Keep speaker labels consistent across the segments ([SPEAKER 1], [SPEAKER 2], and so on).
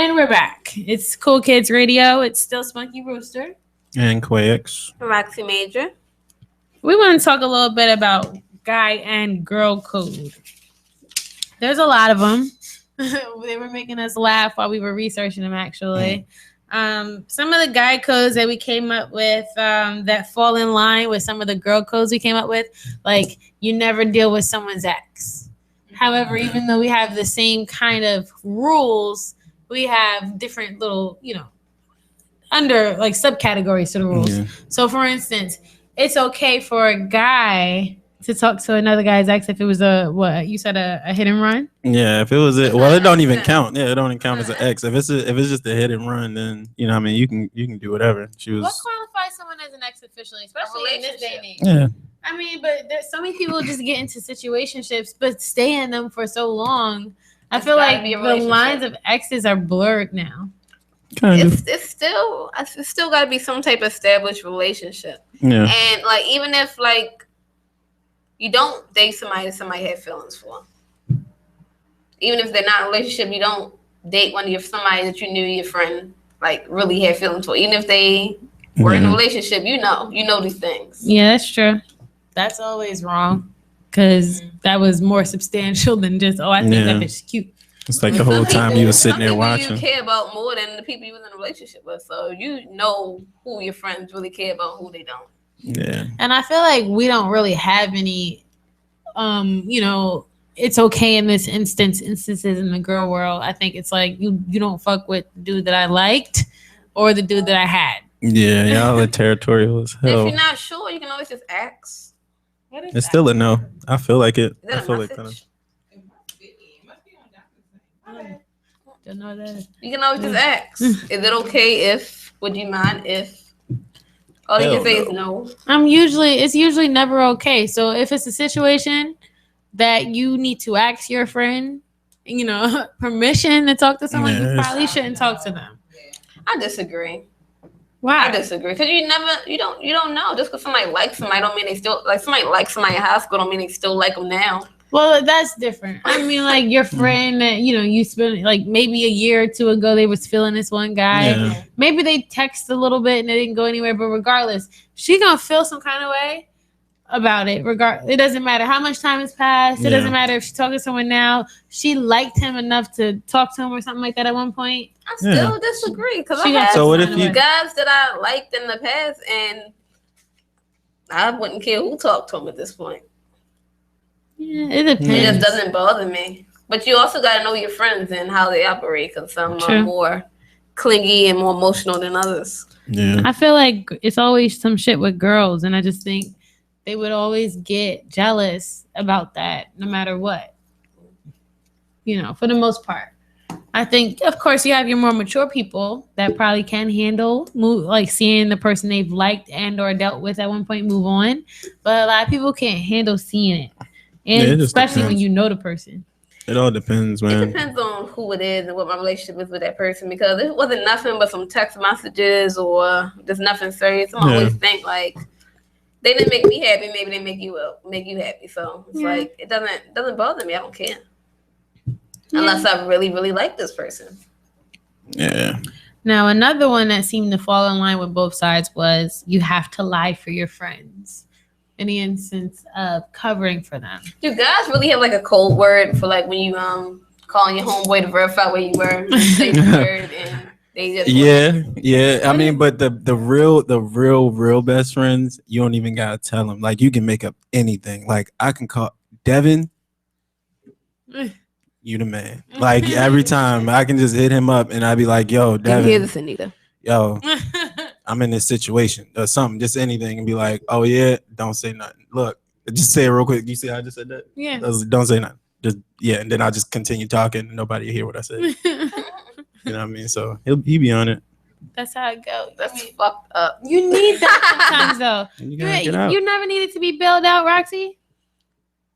[SPEAKER 1] And we're back. It's Cool Kids Radio. It's still Spunky Rooster.
[SPEAKER 2] And Quax.
[SPEAKER 3] Roxy Major.
[SPEAKER 1] We want to talk a little bit about guy and girl code. There's a lot of them. They were making us laugh while we were researching them, actually. Some of the guy codes that we came up with that fall in line with some of the girl codes we came up with, like you never deal with someone's ex. However, even though we have the same kind of rules, we have different little, under like subcategories to the rules. Yeah. So, for instance, it's okay for a guy to talk to another guy's ex if it was a hit and run.
[SPEAKER 2] Yeah, if it was it don't even count. Yeah, it don't even count as an ex. If it's just a hit and run, then you can do whatever.
[SPEAKER 1] What qualifies someone as an ex officially, especially in this day and age?
[SPEAKER 2] Yeah.
[SPEAKER 1] I mean, but there's so many people just get into situationships, but stay in them for so long. I feel like the lines of exes are blurred now.
[SPEAKER 3] It's still got to be some type of established relationship.
[SPEAKER 2] Yeah.
[SPEAKER 3] And like even if like you don't date somebody that somebody had feelings for, even if they're not in a relationship, you don't date somebody that you knew your friend like really had feelings for. Even if they were in a relationship, you know these things.
[SPEAKER 1] Yeah, that's true. That's always wrong because that was more substantial than just I think that bitch is cute.
[SPEAKER 2] It's like the whole time you were sitting there watching.
[SPEAKER 3] You care about more than the people you was in a relationship with, so you know who your friends really care about, who they don't.
[SPEAKER 2] Yeah.
[SPEAKER 1] And I feel like we don't really have any, it's okay in this instances in the girl world. I think it's like you don't fuck with the dude that I liked or the dude that I had.
[SPEAKER 2] Yeah, y'all are territorial as hell.
[SPEAKER 3] If you're not sure, you can always just ask.
[SPEAKER 2] It's still a no. I feel like it. I feel like kind of.
[SPEAKER 1] Don't know that.
[SPEAKER 3] You can always just ask. Is it okay if? Would you mind if? All you can say is no.
[SPEAKER 1] It's usually never okay. So if it's a situation that you need to ask your friend, permission to talk to someone, you probably shouldn't talk to them.
[SPEAKER 3] I disagree.
[SPEAKER 1] Why?
[SPEAKER 3] I disagree because you don't know. Just because somebody likes somebody don't mean they still like somebody likes somebody in high school don't mean they still like them now.
[SPEAKER 1] Well, that's different. I mean, like your friend that you spent like maybe a year or two ago, they was feeling this one guy. Yeah. Maybe they text a little bit and it didn't go anywhere. But regardless, she gonna feel some kind of way about it. It doesn't matter how much time has passed. It doesn't matter if she's talking to someone now. She liked him enough to talk to him or something like that at one point.
[SPEAKER 3] I still disagree because I had guys that I liked in the past, and I wouldn't care who talked to him at this point.
[SPEAKER 1] Yeah, it depends.
[SPEAKER 3] It just doesn't bother me. But you also got to know your friends and how they operate because some are more clingy and more emotional than others.
[SPEAKER 2] Yeah,
[SPEAKER 1] I feel like it's always some shit with girls, and I just think they would always get jealous about that no matter what. For the most part. I think, of course, you have your more mature people that probably can handle like seeing the person they've liked and or dealt with at one point move on. But a lot of people can't handle seeing it. And especially when you know the person.
[SPEAKER 2] It all depends, man.
[SPEAKER 3] It depends on who it is and what my relationship is with that person. Because if it wasn't nothing but some text messages or just nothing serious, I always think like they didn't make me happy, maybe they make you happy. So it's like it doesn't bother me. I don't care. Unless I really, really like this person.
[SPEAKER 2] Yeah.
[SPEAKER 1] Now, another one that seemed to fall in line with both sides was you have to lie for your friends in the instance of covering for them.
[SPEAKER 3] Do guys really have like a code word for like when you calling your homeboy to verify where you were? And say the word and they just
[SPEAKER 2] yeah. I mean, but the real best friends, you don't even gotta tell them. Like you can make up anything. Like I can call Devin. You the man. Like every time I can just hit him up and I'd be like, yo, Devin.
[SPEAKER 3] You hear this, Anita?
[SPEAKER 2] Yo, I'm in this situation or something, just anything, and be like, oh yeah, don't say nothing. Look, just say it real quick. You see how I just said that?
[SPEAKER 1] Yeah.
[SPEAKER 2] Don't say nothing. Just and then I'll just continue talking and nobody will hear what I said. You know what I mean? So he be on it.
[SPEAKER 1] That's how it goes.
[SPEAKER 3] That's fucked up.
[SPEAKER 1] You need that sometimes though. You never needed to be bailed out, Roxy?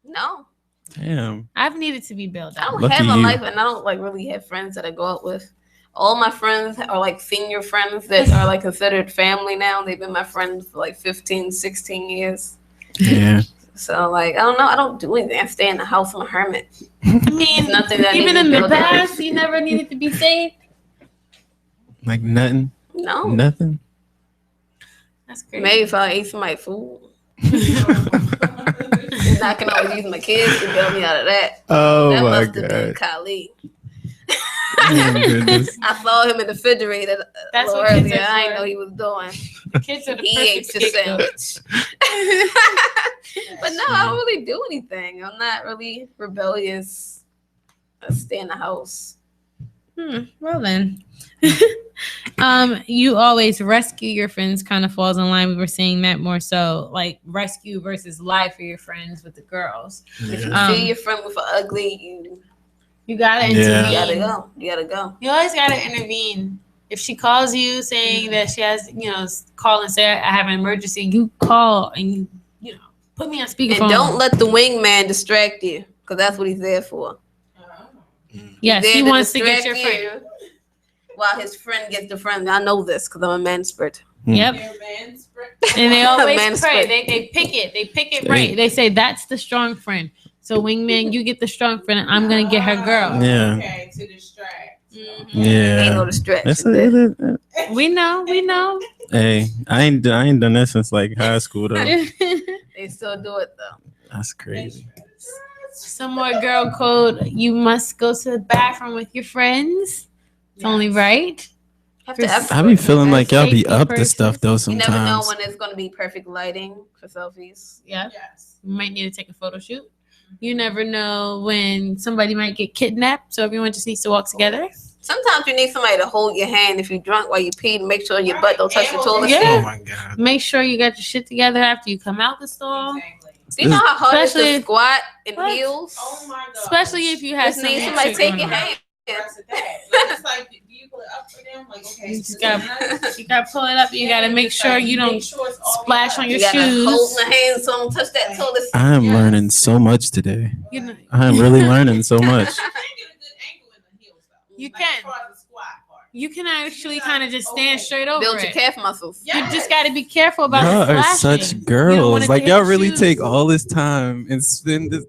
[SPEAKER 3] No.
[SPEAKER 2] Damn.
[SPEAKER 1] I've needed to be bailed out.
[SPEAKER 3] I don't have a life and I don't like really have friends that I go out with. All my friends are like senior friends that are like considered family now. They've been my friends for like 15, 16 years.
[SPEAKER 2] Yeah.
[SPEAKER 3] So like, I don't know. I don't do anything. I stay in the house. I'm a hermit.
[SPEAKER 1] I mean, nothing that even in the past, you never needed to be saved.
[SPEAKER 2] Like nothing.
[SPEAKER 3] No.
[SPEAKER 2] Nothing.
[SPEAKER 1] That's great.
[SPEAKER 3] Maybe if I ate somebody's food. And I can always use my kids to bail me out of that.
[SPEAKER 2] Oh
[SPEAKER 3] That
[SPEAKER 2] my
[SPEAKER 3] must have been
[SPEAKER 2] god.
[SPEAKER 3] Khalid.
[SPEAKER 2] Oh, goodness.
[SPEAKER 3] I saw him in the refrigerator
[SPEAKER 1] That's
[SPEAKER 3] a little
[SPEAKER 1] what kids
[SPEAKER 3] earlier.
[SPEAKER 1] are
[SPEAKER 3] I didn't
[SPEAKER 1] for.
[SPEAKER 3] know he was doing.
[SPEAKER 1] The kids are the
[SPEAKER 3] He ate
[SPEAKER 1] perfect
[SPEAKER 3] your
[SPEAKER 1] scapegoat.
[SPEAKER 3] sandwich. But no, I don't really do anything. I'm not really rebellious. I stay in the house.
[SPEAKER 1] Well then. You always rescue your friends kind of falls in line. We were saying that more so like rescue versus lie for your friends with the girls.
[SPEAKER 3] If you
[SPEAKER 2] Yeah.
[SPEAKER 3] see your friend with an ugly,
[SPEAKER 1] You gotta
[SPEAKER 2] Yeah.
[SPEAKER 3] you
[SPEAKER 1] intervene.
[SPEAKER 3] gotta go. You gotta go.
[SPEAKER 1] You always gotta intervene. If she calls you saying that she has, call and say I have an emergency, you call and you put me on speakerphone.
[SPEAKER 3] And don't let the wingman distract you, because that's what he's there for.
[SPEAKER 1] Yes,
[SPEAKER 3] He's
[SPEAKER 1] he
[SPEAKER 3] there to
[SPEAKER 1] wants to get your
[SPEAKER 3] distract
[SPEAKER 1] friend.
[SPEAKER 3] you while his friend gets the friend. I know this because I'm a man spirit.
[SPEAKER 1] Yep. And they always
[SPEAKER 3] Man
[SPEAKER 1] pray.
[SPEAKER 3] spread.
[SPEAKER 1] They pick it. They pick it right. They say that's the strong friend. So wingman, you get the strong friend. And I'm gonna get her girl.
[SPEAKER 2] Yeah.
[SPEAKER 4] Okay, to distract.
[SPEAKER 2] Yeah.
[SPEAKER 3] Ain't no distraction.
[SPEAKER 2] That's
[SPEAKER 3] there.
[SPEAKER 1] We know.
[SPEAKER 2] hey, I ain't done that since like high school though.
[SPEAKER 3] They still do it though.
[SPEAKER 2] That's crazy.
[SPEAKER 1] Some more girl code. You must go to the bathroom with your friends. It's only right.
[SPEAKER 3] Have to
[SPEAKER 2] I be feeling like y'all be
[SPEAKER 1] Safety
[SPEAKER 2] up to
[SPEAKER 1] purposes.
[SPEAKER 2] stuff though
[SPEAKER 3] You never know
[SPEAKER 2] sometimes.
[SPEAKER 3] when it's going to be perfect lighting for selfies.
[SPEAKER 1] Yeah.
[SPEAKER 4] Yes.
[SPEAKER 1] You might need to take a photo shoot. You never know when somebody might get kidnapped. So everyone just needs to walk together.
[SPEAKER 3] Sometimes you need somebody to hold your hand if you're drunk while you pee to make sure your butt don't touch the toilet
[SPEAKER 1] Yeah.
[SPEAKER 2] Oh
[SPEAKER 3] seat.
[SPEAKER 2] my god.
[SPEAKER 1] Make sure you got your shit together after you come out the store.
[SPEAKER 4] Exactly.
[SPEAKER 3] Do you know how hard it is
[SPEAKER 1] Especially-
[SPEAKER 3] to squat in
[SPEAKER 1] What?
[SPEAKER 3] heels?
[SPEAKER 4] Oh my god.
[SPEAKER 1] Especially if you have
[SPEAKER 3] Just
[SPEAKER 1] some
[SPEAKER 3] need somebody
[SPEAKER 1] shit
[SPEAKER 3] take
[SPEAKER 1] going
[SPEAKER 3] your
[SPEAKER 1] on.
[SPEAKER 3] hand.
[SPEAKER 4] Rest of that. Like, it's like, do you pull it up for them? Like, okay,
[SPEAKER 1] You just
[SPEAKER 4] this is
[SPEAKER 1] gotta-
[SPEAKER 4] nice.
[SPEAKER 1] You gotta pull it up. You gotta make
[SPEAKER 4] it's
[SPEAKER 1] sure
[SPEAKER 4] like,
[SPEAKER 1] you don't
[SPEAKER 4] make sure it's all
[SPEAKER 1] splash
[SPEAKER 4] the
[SPEAKER 1] on
[SPEAKER 4] way
[SPEAKER 1] your
[SPEAKER 4] up.
[SPEAKER 3] You gotta
[SPEAKER 1] shoes.
[SPEAKER 3] hold my hand so don't touch that toilet seat.
[SPEAKER 2] I am
[SPEAKER 4] Yes.
[SPEAKER 2] learning so much today.
[SPEAKER 1] You know,
[SPEAKER 2] I am really learning so much.
[SPEAKER 4] You can get a good angle in the heels though.
[SPEAKER 1] You
[SPEAKER 4] Like,
[SPEAKER 1] can.
[SPEAKER 4] as far as the squat part.
[SPEAKER 1] you can actually kind of just stand
[SPEAKER 4] Okay.
[SPEAKER 1] straight over
[SPEAKER 3] Build your
[SPEAKER 1] it.
[SPEAKER 3] calf muscles.
[SPEAKER 4] Yeah.
[SPEAKER 1] You just got to be careful about
[SPEAKER 2] Y'all
[SPEAKER 1] the
[SPEAKER 2] are
[SPEAKER 1] splashing.
[SPEAKER 2] such
[SPEAKER 1] You don't
[SPEAKER 2] girls.
[SPEAKER 1] want it
[SPEAKER 2] Like
[SPEAKER 1] to
[SPEAKER 2] y'all
[SPEAKER 1] hit
[SPEAKER 2] really
[SPEAKER 1] shoes.
[SPEAKER 2] take all this time and spend this.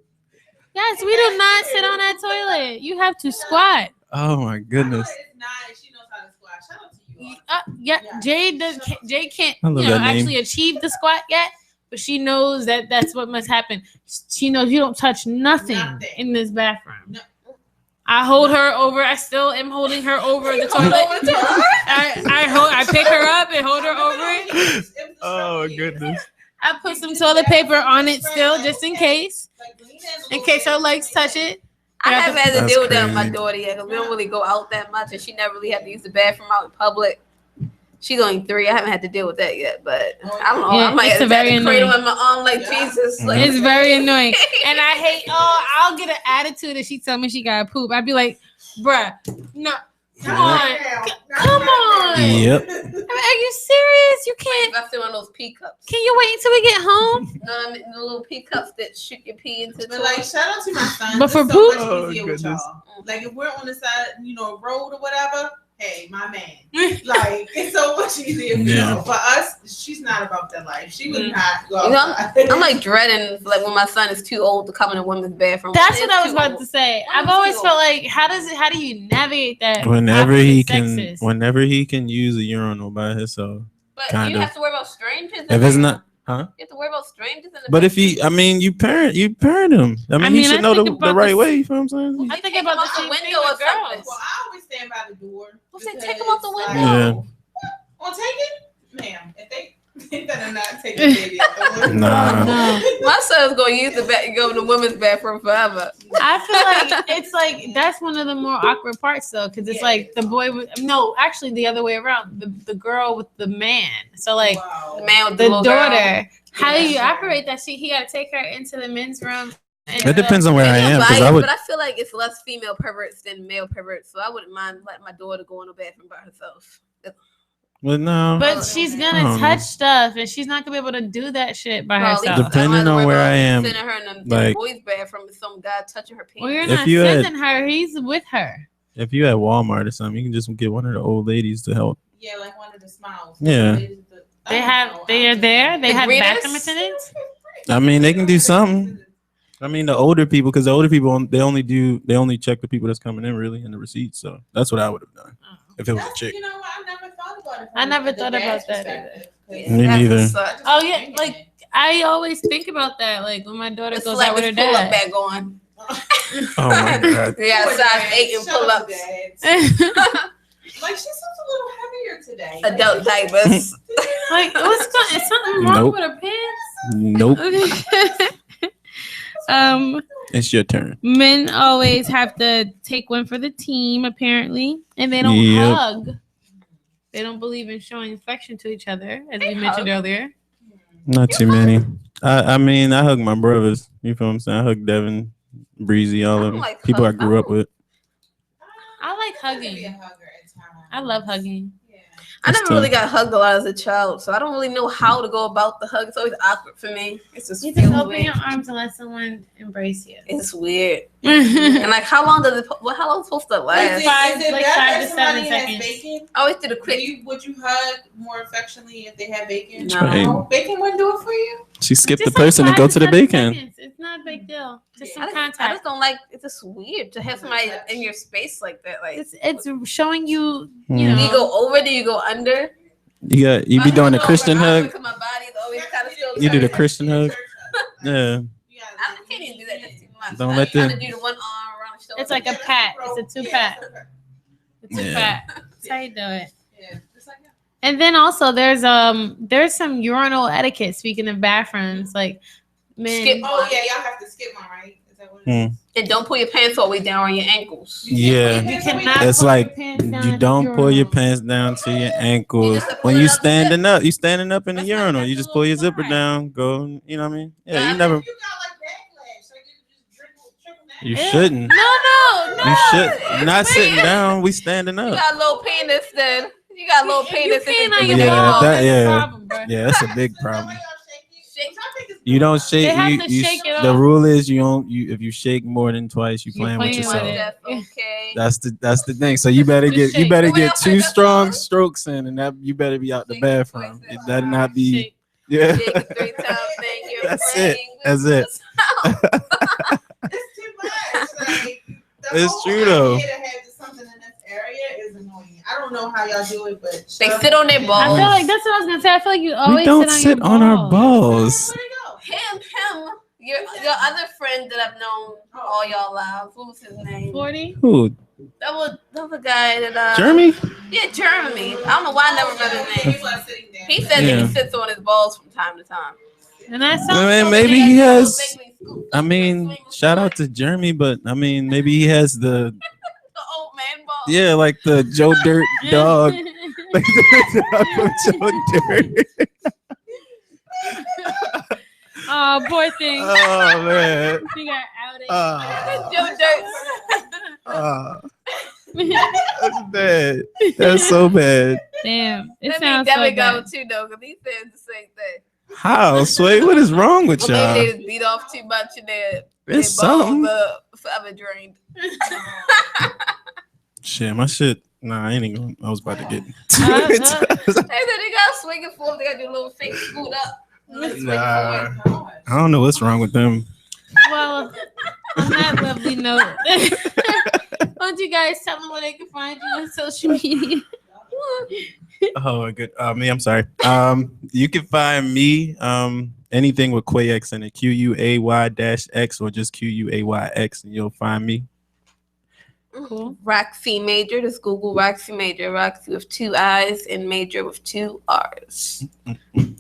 [SPEAKER 1] Yes, we do not sit on that toilet. You have to squat.
[SPEAKER 2] Oh my goodness.
[SPEAKER 4] It's not, and she knows how to squat. Shout out to you.
[SPEAKER 1] Yeah,
[SPEAKER 4] Yeah.
[SPEAKER 1] Jade can't
[SPEAKER 2] I love that name.
[SPEAKER 1] actually achieve the squat yet, but she knows that that's what must happen. She knows you don't touch nothing
[SPEAKER 4] Nothing.
[SPEAKER 1] in this bathroom.
[SPEAKER 4] No.
[SPEAKER 1] I hold her over. I still am holding her over the toilet. I pick her up and hold her over it.
[SPEAKER 2] Oh goodness.
[SPEAKER 1] I put some toilet paper on it still, just in case her legs touch it.
[SPEAKER 3] I haven't had to
[SPEAKER 2] That's
[SPEAKER 3] deal with that with my
[SPEAKER 2] crazy.
[SPEAKER 3] daughter yet because we don't really go out that much and she never really had to use the bathroom out in public. She's only 3. I haven't had to deal with that yet, but I don't know.
[SPEAKER 1] Yeah,
[SPEAKER 3] I might
[SPEAKER 1] it's
[SPEAKER 3] have
[SPEAKER 1] very
[SPEAKER 3] to cradle
[SPEAKER 1] annoying.
[SPEAKER 3] in my arm like
[SPEAKER 4] Yeah.
[SPEAKER 3] Jesus. Like,
[SPEAKER 1] It's very annoying. And I hate, I'll get an attitude if she tell me she got to poop. I'd be like, bruh, no, come on. Come on.
[SPEAKER 2] Yep.
[SPEAKER 1] I mean, are you serious? You can't.
[SPEAKER 3] I still on those pee cups.
[SPEAKER 1] Can you wait until we get home?
[SPEAKER 3] The little pee cups that shoot your pee into the
[SPEAKER 4] But like,
[SPEAKER 3] toilet.
[SPEAKER 4] shout out to my son.
[SPEAKER 1] But
[SPEAKER 4] It's
[SPEAKER 1] for
[SPEAKER 4] so
[SPEAKER 1] poop-
[SPEAKER 4] much
[SPEAKER 2] Oh,
[SPEAKER 4] easier with
[SPEAKER 2] goodness.
[SPEAKER 4] y'all. Like if we're on the side, road or whatever. Hey, my man. Like it's so much easier.
[SPEAKER 2] Yeah.
[SPEAKER 4] For us, she's not about that life. She would not go
[SPEAKER 3] You know,
[SPEAKER 4] outside.
[SPEAKER 3] I'm like dreading like when my son is too old to come in a women's bathroom.
[SPEAKER 1] That's
[SPEAKER 3] When
[SPEAKER 1] what I
[SPEAKER 3] he's
[SPEAKER 1] was
[SPEAKER 3] too
[SPEAKER 1] about
[SPEAKER 3] old.
[SPEAKER 1] to say.
[SPEAKER 3] When
[SPEAKER 1] I've
[SPEAKER 3] he's
[SPEAKER 1] always
[SPEAKER 3] too
[SPEAKER 1] felt
[SPEAKER 3] old.
[SPEAKER 1] like, how do you navigate that?
[SPEAKER 2] Whenever he
[SPEAKER 1] opposite
[SPEAKER 2] can,
[SPEAKER 1] sexes?
[SPEAKER 2] whenever he can use a urinal by himself.
[SPEAKER 3] But
[SPEAKER 2] kind
[SPEAKER 3] you
[SPEAKER 2] of.
[SPEAKER 3] have to worry about strangers.
[SPEAKER 2] If it's not, huh?
[SPEAKER 3] You have to worry about strangers in the
[SPEAKER 2] But if
[SPEAKER 3] bathroom.
[SPEAKER 2] he, I mean, you parent him. I mean, he
[SPEAKER 1] mean,
[SPEAKER 2] should
[SPEAKER 1] I
[SPEAKER 2] know
[SPEAKER 1] think
[SPEAKER 2] the
[SPEAKER 1] about
[SPEAKER 2] right
[SPEAKER 1] this-
[SPEAKER 2] way. You know what I'm saying?
[SPEAKER 1] I
[SPEAKER 3] You
[SPEAKER 1] think
[SPEAKER 3] take
[SPEAKER 1] about
[SPEAKER 3] them
[SPEAKER 1] the
[SPEAKER 3] out the
[SPEAKER 1] same
[SPEAKER 3] window
[SPEAKER 1] thing
[SPEAKER 3] or
[SPEAKER 1] with girls.
[SPEAKER 3] something.
[SPEAKER 4] Well, I always stand by the door.
[SPEAKER 3] Well, say,
[SPEAKER 4] because,
[SPEAKER 3] take 'em out the
[SPEAKER 4] like,
[SPEAKER 3] window.
[SPEAKER 4] Oh, take it, ma'am. If they better not take the baby out the window.
[SPEAKER 2] Nah.
[SPEAKER 1] No.
[SPEAKER 3] My son's gonna use go in the women's bathroom forever.
[SPEAKER 1] I feel like it's like that's one of the more awkward parts though, because it's
[SPEAKER 4] Yeah.
[SPEAKER 1] like the boy with no, actually the other way around, the girl with the man. So like
[SPEAKER 4] Wow.
[SPEAKER 3] The man with
[SPEAKER 1] the
[SPEAKER 3] little
[SPEAKER 1] daughter,
[SPEAKER 3] girl.
[SPEAKER 1] how do you
[SPEAKER 4] Yeah.
[SPEAKER 1] operate that? He got to take her into the men's room. And
[SPEAKER 2] It depends on where I
[SPEAKER 3] Maybe I'm
[SPEAKER 2] am because I
[SPEAKER 3] biased,
[SPEAKER 2] would.
[SPEAKER 3] but I feel like it's less female perverts than male perverts, so I wouldn't mind letting my daughter go in the bathroom by herself.
[SPEAKER 2] But no.
[SPEAKER 1] But she's
[SPEAKER 2] I
[SPEAKER 1] gonna
[SPEAKER 2] don't
[SPEAKER 1] touch
[SPEAKER 2] know.
[SPEAKER 1] stuff, and she's not gonna be able to do that shit by
[SPEAKER 3] Well, at least
[SPEAKER 1] herself.
[SPEAKER 2] Depending
[SPEAKER 3] I don't have to
[SPEAKER 2] on
[SPEAKER 3] worry
[SPEAKER 2] where
[SPEAKER 3] about
[SPEAKER 2] I am,
[SPEAKER 3] sending her in the
[SPEAKER 2] like-
[SPEAKER 3] boys' bathroom and some guy touching her
[SPEAKER 1] Well, you're
[SPEAKER 3] penis.
[SPEAKER 2] If
[SPEAKER 1] not
[SPEAKER 2] you had-
[SPEAKER 1] sending her; he's with her.
[SPEAKER 2] If you at Walmart or something, you can just get one of the old ladies to help.
[SPEAKER 4] Yeah, like one of the smiles.
[SPEAKER 2] Yeah.
[SPEAKER 1] They are there. They
[SPEAKER 3] The
[SPEAKER 1] have
[SPEAKER 3] greeters?
[SPEAKER 1] bathroom attendants.
[SPEAKER 2] I mean, they can do something. I mean, the older people, because the older people they only check the people that's coming in really in the receipts. So that's what I would have done if it was a chick.
[SPEAKER 4] You know what? I've about it.
[SPEAKER 1] I never
[SPEAKER 4] the
[SPEAKER 1] thought
[SPEAKER 4] dad's
[SPEAKER 1] about that
[SPEAKER 4] perspective.
[SPEAKER 2] Me
[SPEAKER 3] That's
[SPEAKER 2] neither.
[SPEAKER 3] such-
[SPEAKER 1] Oh yeah, like I always think about that. Like when my daughter
[SPEAKER 3] It's
[SPEAKER 1] goes
[SPEAKER 3] like
[SPEAKER 1] out with her
[SPEAKER 3] this pull up
[SPEAKER 1] dad.
[SPEAKER 3] bag on.
[SPEAKER 2] Oh my god.
[SPEAKER 3] Yeah,
[SPEAKER 4] Poor
[SPEAKER 3] size
[SPEAKER 4] dads.
[SPEAKER 3] 8 and
[SPEAKER 4] Shout
[SPEAKER 3] pull
[SPEAKER 4] out to
[SPEAKER 3] ups.
[SPEAKER 4] dads. Like she seems a little heavier today.
[SPEAKER 3] Adult diapers.
[SPEAKER 1] Like is something wrong
[SPEAKER 2] Nope.
[SPEAKER 1] with her pants?
[SPEAKER 2] Nope.
[SPEAKER 1] Okay.
[SPEAKER 2] It's your turn.
[SPEAKER 1] Men always have to take one for the team, apparently, and they don't
[SPEAKER 2] Yep.
[SPEAKER 1] hug. They don't believe in showing affection to each other, as we mentioned
[SPEAKER 3] hug.
[SPEAKER 1] earlier.
[SPEAKER 2] Not too many. I mean, I hug my brothers. You feel what I'm saying? I hug Devin, Breezy, all
[SPEAKER 3] I
[SPEAKER 2] of
[SPEAKER 3] don't
[SPEAKER 2] them.
[SPEAKER 3] like
[SPEAKER 2] People
[SPEAKER 3] hug.
[SPEAKER 2] I grew up with.
[SPEAKER 1] I like
[SPEAKER 4] I could be a
[SPEAKER 1] hugging.
[SPEAKER 4] hugger at times.
[SPEAKER 1] I love hugging.
[SPEAKER 4] Yeah.
[SPEAKER 3] I
[SPEAKER 2] It's
[SPEAKER 3] never really
[SPEAKER 2] tough.
[SPEAKER 3] got hugged a lot as a child, so I don't really know how to go about the hug. It's always awkward for me. It's just
[SPEAKER 1] You just
[SPEAKER 3] feels
[SPEAKER 1] open
[SPEAKER 3] weird.
[SPEAKER 1] your arms and let someone embrace you.
[SPEAKER 3] It's weird.
[SPEAKER 1] Like
[SPEAKER 3] And like, how long does it? Well, how long is it supposed to
[SPEAKER 4] Is
[SPEAKER 3] last?
[SPEAKER 4] it,
[SPEAKER 1] Five-
[SPEAKER 4] is it
[SPEAKER 1] like
[SPEAKER 4] better
[SPEAKER 1] 5
[SPEAKER 4] if
[SPEAKER 1] to 7
[SPEAKER 4] somebody has
[SPEAKER 1] seconds.
[SPEAKER 4] bacon?
[SPEAKER 3] I always do the quick.
[SPEAKER 4] Would you hug more affectionately if they had bacon?
[SPEAKER 3] No.
[SPEAKER 2] Right.
[SPEAKER 4] Bacon wouldn't do it for you?
[SPEAKER 2] She skipped the
[SPEAKER 1] just like
[SPEAKER 2] person and
[SPEAKER 1] 5
[SPEAKER 2] go
[SPEAKER 1] to
[SPEAKER 2] to the
[SPEAKER 1] 7
[SPEAKER 2] bacon.
[SPEAKER 1] seconds. It's not a big deal. Just
[SPEAKER 4] Yeah.
[SPEAKER 3] I
[SPEAKER 1] some
[SPEAKER 3] just, I just
[SPEAKER 1] contact.
[SPEAKER 3] don't like. It's just weird to have somebody in your space like that. Like,
[SPEAKER 1] It's showing you, you
[SPEAKER 2] Hmm.
[SPEAKER 1] know.
[SPEAKER 3] do you go over? Do you go under?
[SPEAKER 2] You be doing a Christian hug.
[SPEAKER 3] Because my body's always kind of still.
[SPEAKER 2] You do the
[SPEAKER 3] turning.
[SPEAKER 2] Christian hug. Yeah.
[SPEAKER 3] I can't even do that. That's too much.
[SPEAKER 2] Don't
[SPEAKER 3] I
[SPEAKER 2] let
[SPEAKER 3] try
[SPEAKER 2] them-
[SPEAKER 3] to do the one arm around the shoulder.
[SPEAKER 1] It's like a pat. It's a 2-pat. It's a
[SPEAKER 2] Yeah.
[SPEAKER 1] pat. That's how you do it.
[SPEAKER 4] Yeah, just like that.
[SPEAKER 1] And then also there's some urinal etiquette. Speaking of bathrooms, like men.
[SPEAKER 3] Skip.
[SPEAKER 4] Oh yeah, y'all have to skip one, right? Is that what it is?
[SPEAKER 3] And don't pull your pants all the way down on your ankles.
[SPEAKER 2] Yeah.
[SPEAKER 1] You cannot
[SPEAKER 2] It's
[SPEAKER 1] pull
[SPEAKER 2] like
[SPEAKER 1] your pants down
[SPEAKER 2] you
[SPEAKER 1] in
[SPEAKER 2] don't
[SPEAKER 1] the
[SPEAKER 2] pull your
[SPEAKER 1] urinal.
[SPEAKER 2] pants down to your ankles.
[SPEAKER 3] just pull
[SPEAKER 2] When
[SPEAKER 3] it
[SPEAKER 2] you
[SPEAKER 3] up the
[SPEAKER 2] standing up, you standing up in the
[SPEAKER 1] That's like-
[SPEAKER 2] urinal.
[SPEAKER 1] that's
[SPEAKER 2] You
[SPEAKER 1] a
[SPEAKER 2] just pull your
[SPEAKER 1] little
[SPEAKER 2] zipper
[SPEAKER 1] slide.
[SPEAKER 2] down, go, you know what I mean? Yeah,
[SPEAKER 3] Yeah,
[SPEAKER 2] you never,
[SPEAKER 4] If you got like backlash, so you can just trickle down.
[SPEAKER 2] you
[SPEAKER 1] Yeah.
[SPEAKER 2] shouldn't.
[SPEAKER 1] No.
[SPEAKER 2] You should
[SPEAKER 3] it's
[SPEAKER 2] not sitting
[SPEAKER 3] weird.
[SPEAKER 2] down, we standing
[SPEAKER 3] You
[SPEAKER 2] up.
[SPEAKER 3] got a little penis then. You got a little
[SPEAKER 1] If
[SPEAKER 3] penis.
[SPEAKER 1] you
[SPEAKER 3] it
[SPEAKER 1] peeing
[SPEAKER 3] can
[SPEAKER 1] on
[SPEAKER 3] take
[SPEAKER 1] your
[SPEAKER 3] it
[SPEAKER 2] Yeah,
[SPEAKER 1] balls,
[SPEAKER 3] off.
[SPEAKER 2] that-
[SPEAKER 1] that's
[SPEAKER 2] yeah.
[SPEAKER 1] a problem, bro.
[SPEAKER 2] Yeah, that's a big
[SPEAKER 4] Is that why
[SPEAKER 2] problem.
[SPEAKER 4] y'all shake it?
[SPEAKER 3] Shake.
[SPEAKER 2] You don't shake.
[SPEAKER 1] They have
[SPEAKER 2] You,
[SPEAKER 1] to
[SPEAKER 2] you
[SPEAKER 1] shake it
[SPEAKER 2] the
[SPEAKER 1] off.
[SPEAKER 2] rule is you don't. You if you shake more than twice, you
[SPEAKER 1] You're
[SPEAKER 2] playing with
[SPEAKER 1] playing with
[SPEAKER 2] yourself.
[SPEAKER 1] it.
[SPEAKER 3] That's okay.
[SPEAKER 2] That's the thing. So you better
[SPEAKER 1] Just
[SPEAKER 2] get you
[SPEAKER 1] shake.
[SPEAKER 2] better
[SPEAKER 3] Nobody
[SPEAKER 2] get
[SPEAKER 3] else
[SPEAKER 2] 2
[SPEAKER 3] like that
[SPEAKER 2] strong
[SPEAKER 3] song?
[SPEAKER 2] strokes in, and that you better be out the
[SPEAKER 3] Shake it
[SPEAKER 2] bathroom.
[SPEAKER 3] twice.
[SPEAKER 2] It better not be.
[SPEAKER 1] Shake.
[SPEAKER 2] Yeah,
[SPEAKER 3] Shake it 3 times, then you're
[SPEAKER 2] That's
[SPEAKER 3] playing
[SPEAKER 2] it.
[SPEAKER 3] with
[SPEAKER 2] That's it.
[SPEAKER 3] yourself.
[SPEAKER 4] It's too much. Like, the
[SPEAKER 2] It's
[SPEAKER 4] whole
[SPEAKER 2] true, though.
[SPEAKER 4] idea to have something in this area is annoying. I don't know how y'all do it, but
[SPEAKER 3] They sit on their
[SPEAKER 1] I
[SPEAKER 3] balls.
[SPEAKER 1] feel like that's what I was gonna say. I feel like you
[SPEAKER 2] we
[SPEAKER 1] always
[SPEAKER 2] don't
[SPEAKER 1] sit
[SPEAKER 2] sit
[SPEAKER 1] on
[SPEAKER 2] on
[SPEAKER 1] your
[SPEAKER 2] our
[SPEAKER 1] balls.
[SPEAKER 2] balls.
[SPEAKER 4] Where'd it go?
[SPEAKER 3] Him, your other friend that I've known all y'all lives. What was his name?
[SPEAKER 1] 40.
[SPEAKER 2] Who?
[SPEAKER 3] That was the guy that
[SPEAKER 2] Jeremy?
[SPEAKER 3] Yeah, Jeremy. I don't know why I never remember his name.
[SPEAKER 4] People are sitting there.
[SPEAKER 3] He says
[SPEAKER 2] Yeah.
[SPEAKER 3] he sits on his balls from time to time.
[SPEAKER 1] And that sounds
[SPEAKER 2] Man,
[SPEAKER 1] so
[SPEAKER 2] maybe
[SPEAKER 1] bad.
[SPEAKER 2] he has. I mean, shout out to Jeremy, but I mean, maybe he has the
[SPEAKER 3] the old man balls.
[SPEAKER 2] yeah, like the Joe Dirt dog, like the dog from Joe Dirt.
[SPEAKER 1] Oh, poor thing.
[SPEAKER 2] Oh man.
[SPEAKER 1] He got outed.
[SPEAKER 3] Joe Dirt.
[SPEAKER 2] That's bad. That's so bad.
[SPEAKER 1] Damn. It
[SPEAKER 3] That
[SPEAKER 1] sounds
[SPEAKER 3] means
[SPEAKER 1] so
[SPEAKER 3] Devin got
[SPEAKER 1] bad.
[SPEAKER 3] him too though, because he said the same thing.
[SPEAKER 2] How, Sway? What is wrong with
[SPEAKER 3] Well, maybe
[SPEAKER 2] y'all?
[SPEAKER 3] they just beat off too much and their
[SPEAKER 2] It's
[SPEAKER 3] balls
[SPEAKER 2] something.
[SPEAKER 3] forever drained.
[SPEAKER 2] Shit, my shit. Nah, I ain't even going. I was about to get.
[SPEAKER 3] They said they got swinging forward. They got to do a little fake scoot up. And then swing
[SPEAKER 2] Nah.
[SPEAKER 3] forward.
[SPEAKER 2] I don't know what's wrong with them.
[SPEAKER 1] Well, on that lovely note, why don't you guys tell them where they can find you on social media?
[SPEAKER 2] Oh, good. Me, I'm sorry. You can find me anything with QuayX in it, QUAY-X or just QUAYX, and you'll find me.
[SPEAKER 1] Cool.
[SPEAKER 3] Roxy Major. Just Google Roxy Major. Roxy with 2 I's and Major with 2 R's.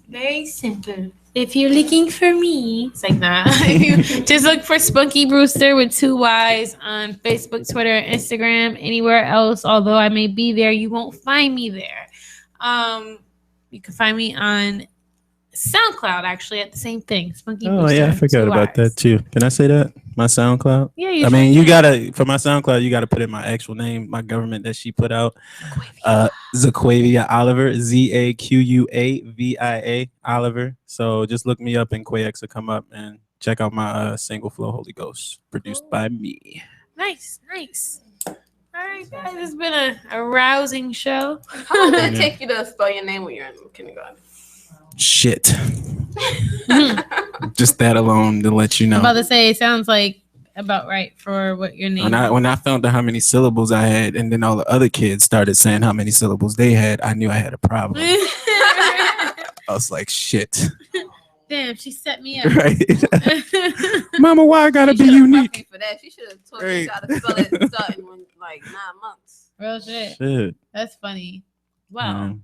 [SPEAKER 1] Very simple. If you're looking for me, it's like that. If you just look for Spunky Brewster with 2 Y's on Facebook, Twitter, and Instagram. Anywhere else, although I may be there, you won't find me there. You can find me on SoundCloud, actually, at the same thing. Spunky
[SPEAKER 2] Oh
[SPEAKER 1] Brewster.
[SPEAKER 2] yeah, I forgot
[SPEAKER 1] 2
[SPEAKER 2] about
[SPEAKER 1] Y's.
[SPEAKER 2] that too. Can I say that? My SoundCloud.
[SPEAKER 1] Yeah, you
[SPEAKER 2] I mean,
[SPEAKER 1] sure
[SPEAKER 2] you
[SPEAKER 1] can.
[SPEAKER 2] gotta for my SoundCloud, you gotta put in my actual name, my government that she put out. Zaquavia Oliver, ZAQUAVIA Oliver. So just look me up and QuayX will come up and check out my single Flow Holy Ghost, produced by me.
[SPEAKER 1] Nice. All right, guys, it's been a rousing show.
[SPEAKER 3] How long did it
[SPEAKER 2] Yeah.
[SPEAKER 3] take you to spell your name when you're in kindergarten?
[SPEAKER 2] Shit. Just that alone to let you
[SPEAKER 1] I'm about
[SPEAKER 2] know.
[SPEAKER 1] to say, it sounds like about right for what your name.
[SPEAKER 2] When I found out how many syllables I had, and then all the other kids started saying how many syllables they had, I knew I had a problem. I was like, shit.
[SPEAKER 1] Damn, she set me up.
[SPEAKER 2] Right? Mama, why I gotta be unique?
[SPEAKER 3] For that, she should have taught you how to spell it starting when like 9 months.
[SPEAKER 1] Real shit.
[SPEAKER 2] Shit.
[SPEAKER 1] That's funny. Wow.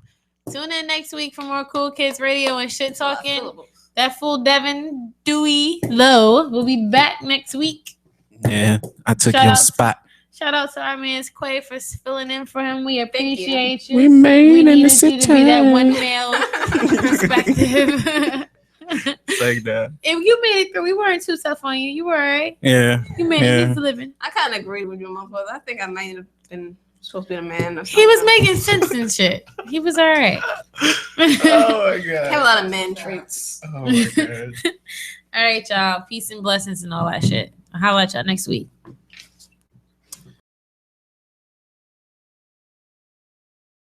[SPEAKER 1] Tune in next week for more Cool Kids Radio and shit talking. That fool Devin Dewey Lowe will be back next week.
[SPEAKER 2] Yeah, I took your spot.
[SPEAKER 1] Shout out to our man Quay for filling in for him. We appreciate you.
[SPEAKER 2] We made
[SPEAKER 1] in
[SPEAKER 2] the
[SPEAKER 1] city. We needed you to be that one male perspective.
[SPEAKER 2] Like that.
[SPEAKER 1] If you made it through, we weren't too tough on you. You were all right.
[SPEAKER 2] Yeah.
[SPEAKER 1] You made it. He's living.
[SPEAKER 3] I kind of agree with you, my brother. I think I might have been supposed to be a man or something.
[SPEAKER 1] He was making sense and shit. He was all right.
[SPEAKER 2] Oh my god.
[SPEAKER 3] I have a lot of man traits.
[SPEAKER 2] Oh my god.
[SPEAKER 1] All right, y'all. Peace and blessings and all that shit. I'll holla at y'all next week.